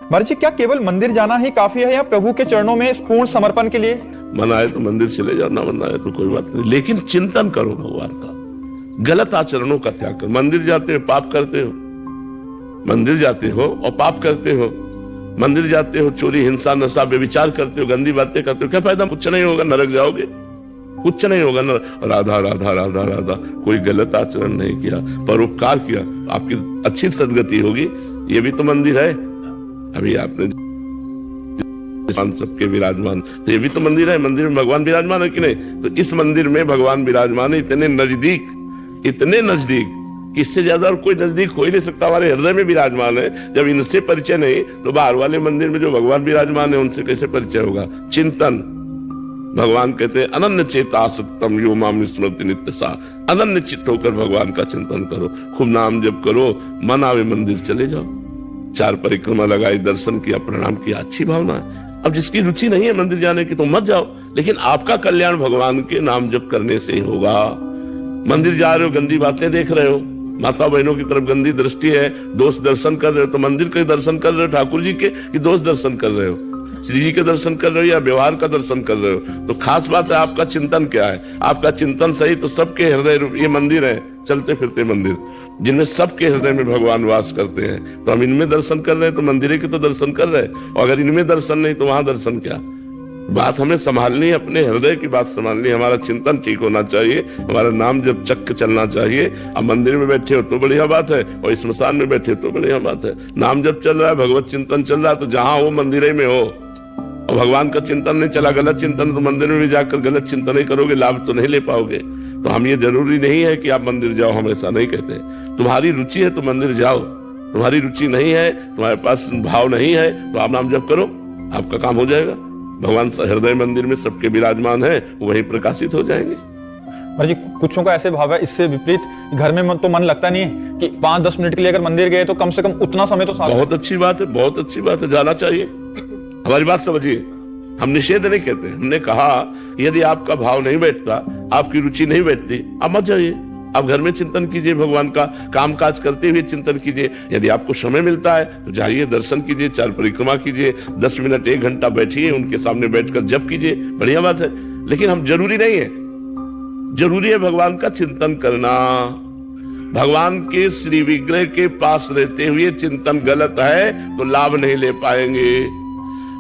महाराज जी, क्या केवल मंदिर जाना ही काफी है या प्रभु के चरणों में पूर्ण समर्पण के लिए? मन आए तो मंदिर चले जाओ, ना मन आए तो कोई बात नहीं, लेकिन चिंतन करो भगवान का। गलत आचरणों का त्याग करो। मंदिर जाते हो पाप करते हो, मंदिर जाते हो और पाप करते हो, मंदिर जाते हो चोरी हिंसा नशा व्यभिचार करते हो, गंदी बातें करते हो, क्या फायदा? कुछ नहीं होगा, नरक जाओगे, कुछ नहीं होगा। राधा राधा राधा राधा, कोई गलत आचरण नहीं किया, परोपकार किया, आपकी अच्छी सदगति होगी। ये भी तो मंदिर है। अभी आपने सबके विराजमान, तो ये भी तो मंदिर है। मंदिर में भगवान विराजमान है कि नहीं? तो इस मंदिर में भगवान विराजमान है, इतने नजदीक, इतने नजदीक, इससे ज्यादा और कोई नजदीक हो ही नहीं सकता। हमारे हृदय में विराजमान है। जब इनसे परिचय नहीं तो बाहर वाले मंदिर में जो भगवान विराजमान है उनसे कैसे परिचय होगा? चिंतन। भगवान कहते हैं अनन्य चेतासक्तम यो माम स्मृति नित्य सा। अनन्य चित्त होकर भगवान का चिंतन करो, खूब नाम जप करो, मन आवे मंदिर चले जाओ, 4 परिक्रमा लगाई, दर्शन किया, प्रणाम किया, अच्छी भावना है। अब जिसकी रुचि नहीं है मंदिर जाने की तो मत जाओ, लेकिन आपका कल्याण भगवान के नाम जप करने से ही होगा। मंदिर जा रहे हो, गंदी बातें देख रहे हो, माता बहनों की तरफ गंदी दृष्टि है, दोष दर्शन कर रहे हो, तो मंदिर के दर्शन कर रहे हो ठाकुर जी के कि दोष दर्शन कर रहे हो? श्री जी के दर्शन कर रहे हो या व्यवहार का दर्शन कर रहे हो? तो खास बात है आपका चिंतन क्या है। आपका चिंतन सही तो सबके हृदय रूप ये मंदिर है, चलते फिरते मंदिर, जिनमें सबके हृदय में भगवान वास करते हैं। तो हम इनमें दर्शन कर रहे हैं तो मंदिर के तो दर्शन कर रहे हैं, और अगर इनमें दर्शन नहीं तो वहां दर्शन क्या? बात हमें संभालनी है, अपने हृदय की बात संभालनी है। हमारा चिंतन ठीक होना चाहिए, हमारा नाम जब चक्र चलना चाहिए। अब मंदिर में बैठे हो तो बढ़िया बात है, और स्मशान में बैठे तो बढ़िया बात है। नाम जब चल रहा है, भगवत चिंतन चल रहा है, तो जहां हो मंदिर में हो। और भगवान का चिंतन नहीं चला, गलत चिंतन, तो मंदिर में भी जाकर गलत चिंतन ही करोगे, लाभ तो नहीं ले पाओगे। तो हम ये जरूरी नहीं है कि आप मंदिर जाओ, हम ऐसा नहीं कहते। तुम्हारी रुचि है तो मंदिर जाओ, तुम्हारी रुचि नहीं है, तुम्हारे पास भाव नहीं है, तो आप नाम जप करो, आपका काम हो जाएगा। भगवान हृदय मंदिर में सबके विराजमान है, वहीं प्रकाशित हो जाएंगे। महाराज जी, कुछों का ऐसे भाव है, इससे विपरीत घर में तो मन लगता नहीं है कि 5-10 मिनट के लिए अगर मंदिर गए तो कम से कम उतना समय तो साथ। बहुत अच्छी बात है, बहुत अच्छी बात है, जाना चाहिए। हमारी बात समझिए, हम निषेध नहीं कहते, हमने कहा यदि आपका भाव नहीं बैठता, आपकी रुचि नहीं बैठती, आप मत जाइए। आप घर में चिंतन कीजिए, भगवान का काम काज करते हुए चिंतन कीजिए। यदि आपको समय मिलता है तो जाइए, दर्शन कीजिए, 4 परिक्रमा कीजिए, 10 मिनट 1 घंटा बैठिए, उनके सामने बैठकर जप कीजिए, बढ़िया बात है। लेकिन हम जरूरी नहीं है, जरूरी है भगवान का चिंतन करना। भगवान के श्री विग्रह के पास रहते हुए चिंतन गलत है तो लाभ नहीं ले पाएंगे।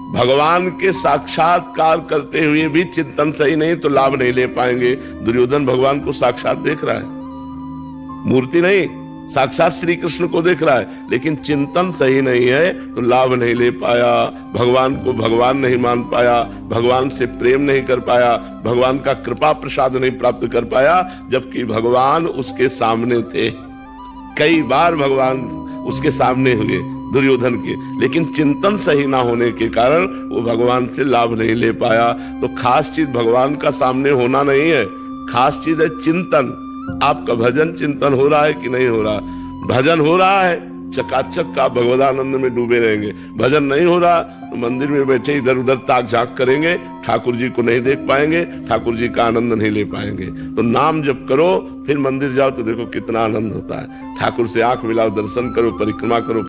भगवान के साक्षात्कार करते हुए भी चिंतन सही नहीं तो लाभ नहीं ले पाएंगे। दुर्योधन भगवान को साक्षात देख रहा है, मूर्ति नहीं, साक्षात श्री कृष्ण को देख रहा है, लेकिन चिंतन सही नहीं है तो लाभ नहीं ले पाया, भगवान को भगवान नहीं मान पाया, भगवान से प्रेम नहीं कर पाया, भगवान का कृपा प्रसाद नहीं प्राप्त कर पाया, जबकि भगवान उसके सामने थे। कई बार भगवान उसके सामने हुए दुर्योधन के, लेकिन चिंतन सही ना होने के कारण वो भगवान से लाभ नहीं ले पाया। तो खास चीज भगवान का सामने होना नहीं है, खास चीज है चिंतन। आपका भजन चिंतन हो रहा है कि नहीं हो रहा? भजन हो रहा है, चकाचक का भगवदानंद में डूबे रहेंगे। भजन नहीं हो रहा तो मंदिर में बैठे इधर उधर ताक झांक करेंगे, ठाकुर जी को नहीं देख पाएंगे, ठाकुर जी का आनंद नहीं ले पाएंगे। तो नाम जप करो, फिर मंदिर जाओ तो देखो कितना आनंद होता है। ठाकुर से आंख मिलाओ, दर्शन करो, परिक्रमा करो।